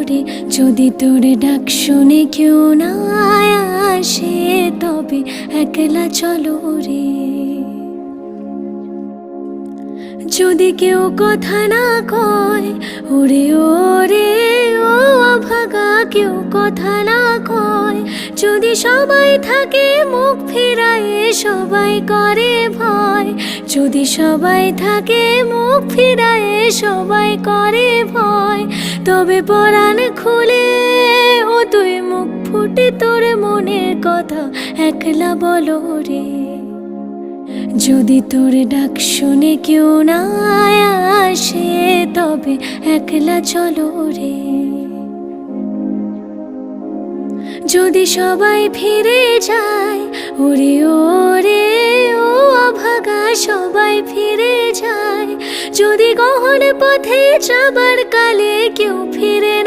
রে যদি তোর ডাক শুনে কেউ না আসে, তবে একলা চলো রে। যদি কেউ কথা না কয়, ওরে ওরে ও অভাগা, কেউ কথা না কয়, যদি সবাই থাকে মুখ ফিরায়ে সবাই করে ভয়, যদি সবাই থাকে মুখ ফিরায়ে সবাই করে ভয়, তবে পরাণ খুলে ও তুই মুখ ফুটে তোর মনের কথা একলা বলো রে। যদি তোর ডাক শুনে কেউ না আসে, তবে একলা চলো রে। যদি সবাই ফিরে যায়, ওরে ওরে ও অভাগা, সবাই ফিরে যায়, যদি গহন পথে যাবার কালে কেউ ফিরে না